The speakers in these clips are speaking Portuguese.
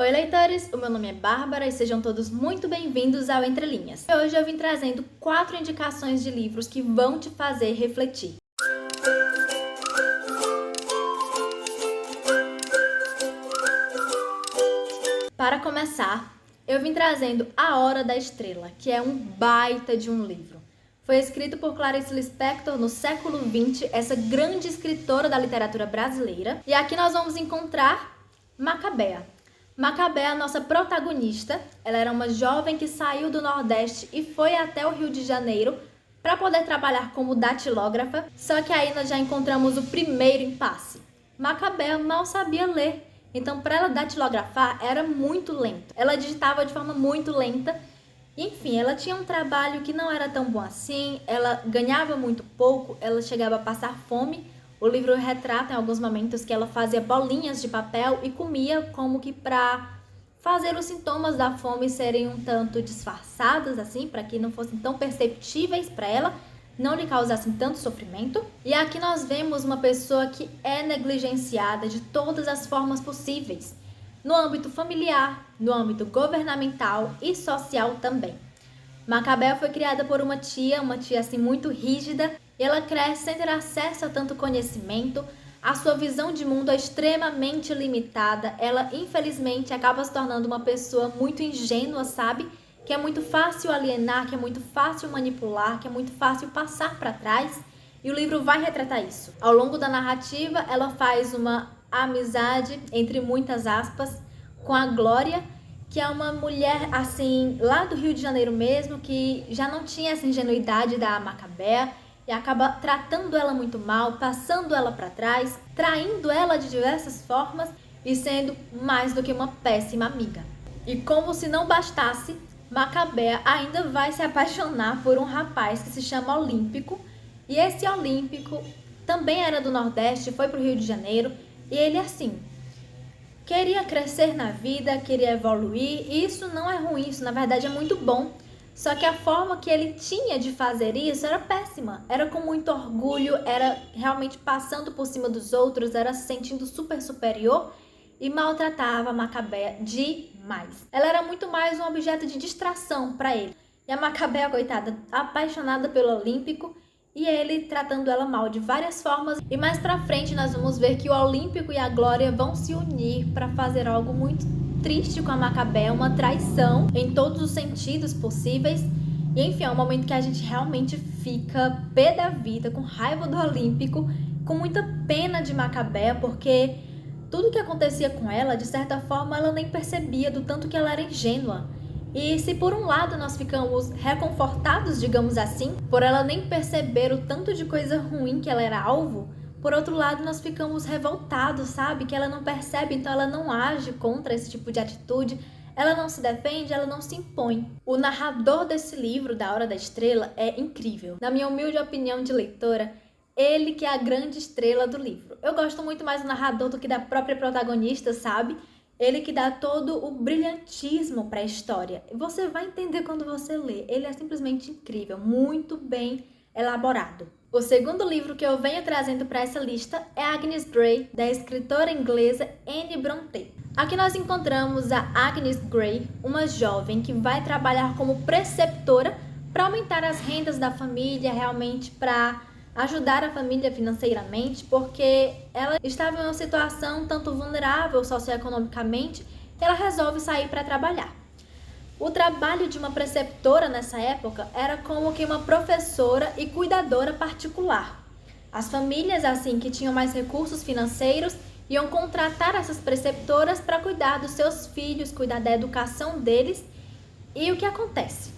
Oi, leitores! O meu nome é Bárbara e sejam todos muito bem-vindos ao Entre Linhas. E hoje eu vim trazendo 4 indicações de livros que vão te fazer refletir. Para começar, eu vim trazendo A Hora da Estrela, que é um baita de um livro. Foi escrito por Clarice Lispector no século XX, essa grande escritora da literatura brasileira. E aqui nós vamos encontrar Macabea. Macabea, a nossa protagonista, ela era uma jovem que saiu do Nordeste e foi até o Rio de Janeiro para poder trabalhar como datilógrafa, só que aí nós já encontramos o primeiro impasse. Macabea mal sabia ler, então para ela datilografar era muito lento. Ela digitava de forma muito lenta, enfim, ela tinha um trabalho que não era tão bom assim, ela ganhava muito pouco, ela chegava a passar fome. O livro retrata em alguns momentos que ela fazia bolinhas de papel e comia como que para fazer os sintomas da fome serem um tanto disfarçados, assim, para que não fossem tão perceptíveis para ela, não lhe causassem tanto sofrimento. E aqui nós vemos uma pessoa que é negligenciada de todas as formas possíveis, no âmbito familiar, no âmbito governamental e social também. Macabea foi criada por uma tia assim muito rígida, e ela cresce sem ter acesso a tanto conhecimento, a sua visão de mundo é extremamente limitada, ela infelizmente acaba se tornando uma pessoa muito ingênua, sabe? Que é muito fácil alienar, que é muito fácil manipular, que é muito fácil passar para trás, e o livro vai retratar isso. Ao longo da narrativa, ela faz uma amizade, entre muitas aspas, com a Glória, que é uma mulher, assim, lá do Rio de Janeiro mesmo, que já não tinha essa ingenuidade da Macabea e acaba tratando ela muito mal, passando ela para trás, traindo ela de diversas formas e sendo mais do que uma péssima amiga. E como se não bastasse, Macabea ainda vai se apaixonar por um rapaz que se chama Olímpico, e esse Olímpico também era do Nordeste, foi pro Rio de Janeiro, e ele assim, queria crescer na vida, queria evoluir, e isso não é ruim, isso na verdade é muito bom. Só que a forma que ele tinha de fazer isso era péssima. Era com muito orgulho, era realmente passando por cima dos outros, era se sentindo super superior e maltratava a Macabea demais. Ela era muito mais um objeto de distração para ele. E a Macabea, coitada, apaixonada pelo Olímpico, e ele tratando ela mal de várias formas. E mais pra frente nós vamos ver que o Olímpico e a Glória vão se unir para fazer algo muito triste com a Macabea, uma traição em todos os sentidos possíveis. E enfim, é um momento que a gente realmente fica pé da vida, com raiva do Olímpico, com muita pena de Macabea, porque tudo que acontecia com ela, de certa forma, ela nem percebia do tanto que ela era ingênua. E se por um lado nós ficamos reconfortados, digamos assim, por ela nem perceber o tanto de coisa ruim que ela era alvo, por outro lado nós ficamos revoltados, sabe? Que ela não percebe, então ela não age contra esse tipo de atitude, ela não se defende, ela não se impõe. O narrador desse livro, Da Hora da Estrela, é incrível. Na minha humilde opinião de leitora, ele que é a grande estrela do livro. Eu gosto muito mais do narrador do que da própria protagonista, sabe? Ele que dá todo o brilhantismo para a história. Você vai entender quando você lê. Ele é simplesmente incrível, muito bem elaborado. O segundo livro que eu venho trazendo para essa lista é Agnes Grey, da escritora inglesa Anne Brontë. Aqui nós encontramos a Agnes Grey, uma jovem que vai trabalhar como preceptora para aumentar as rendas da família, realmente para ajudar a família financeiramente, porque ela estava em uma situação tanto vulnerável socioeconomicamente, e ela resolve sair para trabalhar. O trabalho de uma preceptora nessa época era como que uma professora e cuidadora particular. As famílias, assim, que tinham mais recursos financeiros, iam contratar essas preceptoras para cuidar dos seus filhos, cuidar da educação deles. E o que acontece?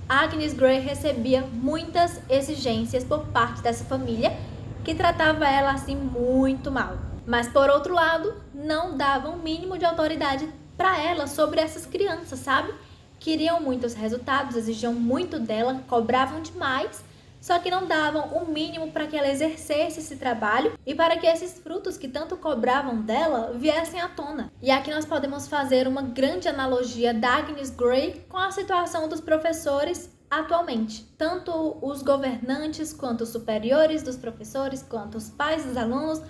Agnes Grey recebia muitas exigências por parte dessa família, que tratava ela assim muito mal. Mas por outro lado, não davam o mínimo de autoridade para ela sobre essas crianças, sabe? Queriam muitos resultados, exigiam muito dela, cobravam demais, só que não davam o mínimo para que ela exercesse esse trabalho e para que esses frutos que tanto cobravam dela viessem à tona. E aqui nós podemos fazer uma grande analogia da Agnes Grey com a situação dos professores atualmente. Tanto os governantes, quanto os superiores dos professores, quanto os pais dos alunos,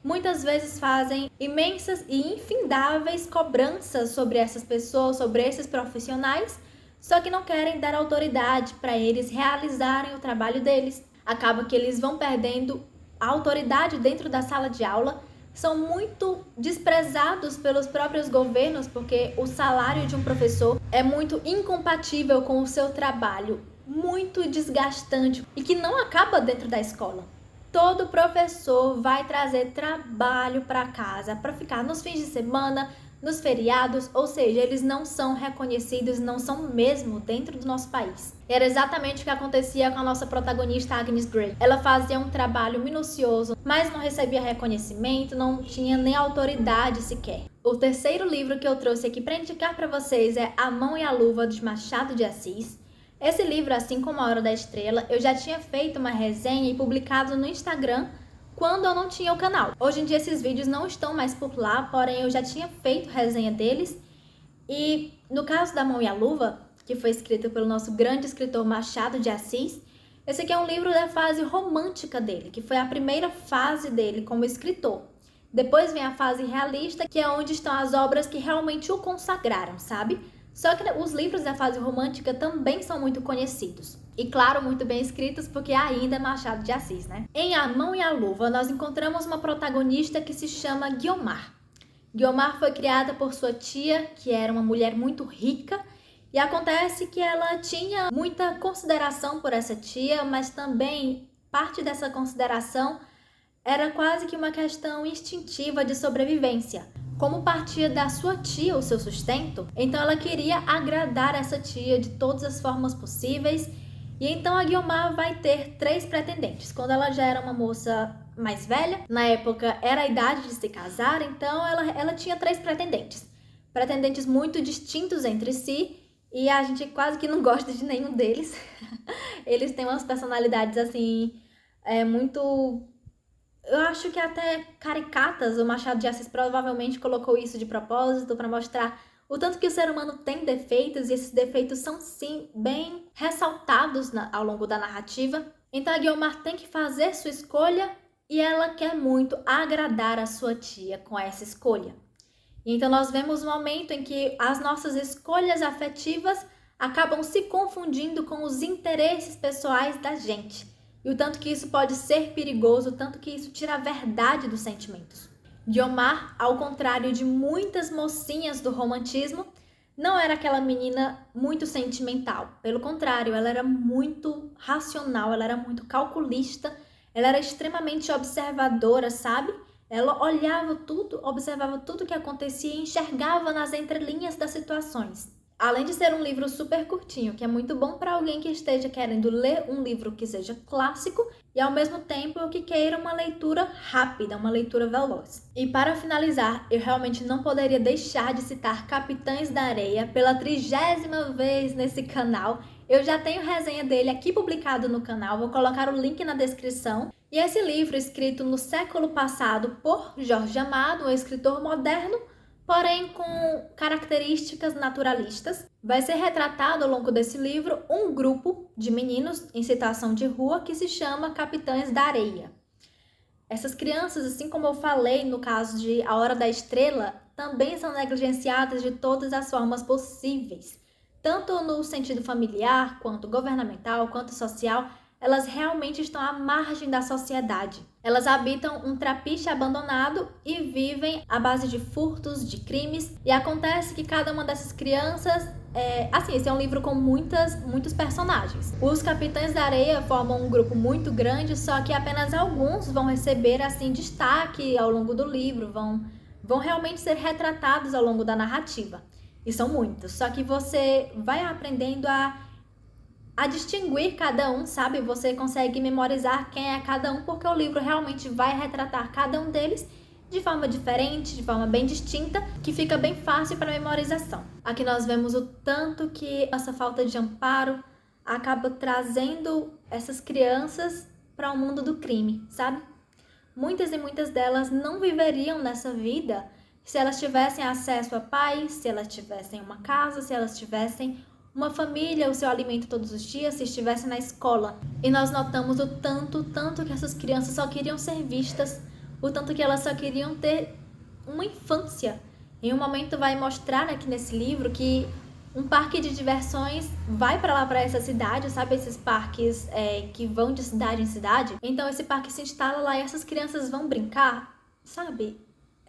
muitas vezes fazem imensas e infindáveis cobranças sobre essas pessoas, sobre esses profissionais, só que não querem dar autoridade para eles realizarem o trabalho deles. Acaba que eles vão perdendo a autoridade dentro da sala de aula, são muito desprezados pelos próprios governos, porque o salário de um professor é muito incompatível com o seu trabalho, muito desgastante e que não acaba dentro da escola. Todo professor vai trazer trabalho para casa, para ficar nos fins de semana, nos feriados, ou seja, eles não são reconhecidos, não são mesmo dentro do nosso país. Era exatamente o que acontecia com a nossa protagonista Agnes Grey. Ela fazia um trabalho minucioso, mas não recebia reconhecimento, não tinha nem autoridade sequer. O terceiro livro que eu trouxe aqui para indicar para vocês é A Mão e a Luva, de Machado de Assis. Esse livro, assim como A Hora da Estrela, eu já tinha feito uma resenha e publicado no Instagram quando eu não tinha o canal. Hoje em dia esses vídeos não estão mais por lá, porém eu já tinha feito resenha deles. E no caso da Mão e a Luva, que foi escrito pelo nosso grande escritor Machado de Assis, esse aqui é um livro da fase romântica dele, que foi a primeira fase dele como escritor. Depois vem a fase realista, que é onde estão as obras que realmente o consagraram, sabe? Só que os livros da fase romântica também são muito conhecidos. E claro, muito bem escritos, porque ainda é Machado de Assis, né? Em A Mão e a Luva, nós encontramos uma protagonista que se chama Guiomar. Guiomar foi criada por sua tia, que era uma mulher muito rica, e acontece que ela tinha muita consideração por essa tia, mas também parte dessa consideração era quase que uma questão instintiva de sobrevivência. Como partia da sua tia o seu sustento, então ela queria agradar essa tia de todas as formas possíveis. E então a Guiomar vai ter 3 pretendentes. Quando ela já era uma moça mais velha, na época era a idade de se casar, então ela tinha 3 pretendentes. Pretendentes muito distintos entre si, e a gente quase que não gosta de nenhum deles. Eles têm umas personalidades assim, muito... Eu acho que até caricatas. O Machado de Assis provavelmente colocou isso de propósito para mostrar o tanto que o ser humano tem defeitos, e esses defeitos são sim bem ressaltados ao longo da narrativa. Então a Guiomar tem que fazer sua escolha e ela quer muito agradar a sua tia com essa escolha. E então nós vemos um momento em que as nossas escolhas afetivas acabam se confundindo com os interesses pessoais da gente. E o tanto que isso pode ser perigoso, o tanto que isso tira a verdade dos sentimentos. Guiomar, ao contrário de muitas mocinhas do romantismo, não era aquela menina muito sentimental. Pelo contrário, ela era muito racional, ela era muito calculista, ela era extremamente observadora, sabe? Ela olhava tudo, observava tudo que acontecia e enxergava nas entrelinhas das situações. Além de ser um livro super curtinho, que é muito bom para alguém que esteja querendo ler um livro que seja clássico e ao mesmo tempo que queira uma leitura rápida, uma leitura veloz. E para finalizar, eu realmente não poderia deixar de citar Capitães da Areia pela 30ª vez nesse canal. Eu já tenho resenha dele aqui publicado no canal, vou colocar o link na descrição. E esse livro, escrito no século passado por Jorge Amado, um escritor moderno, porém com características naturalistas, vai ser retratado ao longo desse livro um grupo de meninos em situação de rua que se chama Capitães da Areia. Essas crianças, assim como eu falei no caso de A Hora da Estrela, também são negligenciadas de todas as formas possíveis. Tanto no sentido familiar, quanto governamental, quanto social, elas realmente estão à margem da sociedade. Elas habitam um trapiche abandonado e vivem à base de furtos, de crimes. E acontece que cada uma dessas crianças... esse é um livro com muitos personagens. Os Capitães da Areia formam um grupo muito grande, só que apenas alguns vão receber assim destaque ao longo do livro, vão realmente ser retratados ao longo da narrativa. E são muitos, só que você vai aprendendo a distinguir cada um, sabe? Você consegue memorizar quem é cada um, porque o livro realmente vai retratar cada um deles de forma diferente, de forma bem distinta, que fica bem fácil para memorização. Aqui nós vemos o tanto que essa falta de amparo acaba trazendo essas crianças para o mundo do crime, sabe? Muitas e muitas delas não viveriam nessa vida se elas tivessem acesso a pais, se elas tivessem uma casa, se elas tivessem uma família, o seu alimento todos os dias, se estivesse na escola. E nós notamos o tanto que essas crianças só queriam ser vistas o tanto que elas só queriam ter uma infância. Em um momento vai mostrar aqui nesse livro que um parque de diversões vai para lá, para essa cidade, sabe? Esses parques que vão de cidade em cidade. Então esse parque se instala lá e essas crianças vão brincar, sabe?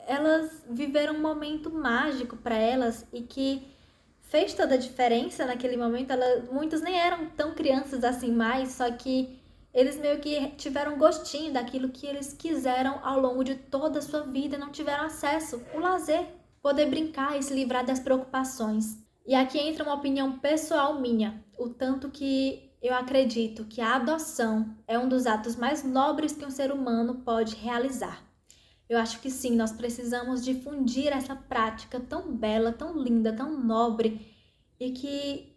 Elas viveram um momento mágico para elas e que fez toda a diferença naquele momento. Muitos nem eram tão crianças assim mais, só que eles meio que tiveram gostinho daquilo que eles quiseram ao longo de toda a sua vida, não tiveram acesso, o lazer, poder brincar e se livrar das preocupações. E aqui entra uma opinião pessoal minha, o tanto que eu acredito que a adoção é um dos atos mais nobres que um ser humano pode realizar. Eu acho que sim, nós precisamos difundir essa prática tão bela, tão linda, tão nobre e que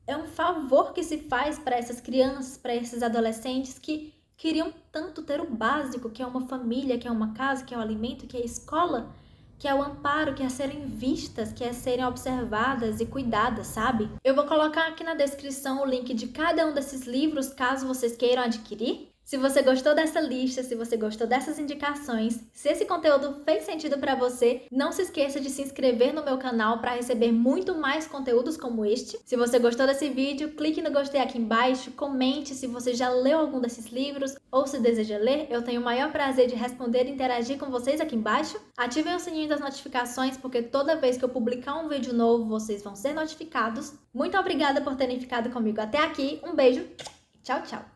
é um favor que se faz para essas crianças, para esses adolescentes que queriam tanto ter o básico, que é uma família, que é uma casa, que é o alimento, que é a escola, que é o amparo, que é serem vistas, que é serem observadas e cuidadas, sabe? Eu vou colocar aqui na descrição o link de cada um desses livros, caso vocês queiram adquirir. Se você gostou dessa lista, se você gostou dessas indicações, se esse conteúdo fez sentido para você, não se esqueça de se inscrever no meu canal para receber muito mais conteúdos como este. Se você gostou desse vídeo, clique no gostei aqui embaixo, comente se você já leu algum desses livros ou se deseja ler. Eu tenho o maior prazer de responder e interagir com vocês aqui embaixo. Ativem o sininho das notificações, porque toda vez que eu publicar um vídeo novo, vocês vão ser notificados. Muito obrigada por terem ficado comigo até aqui. Um beijo, tchau, tchau!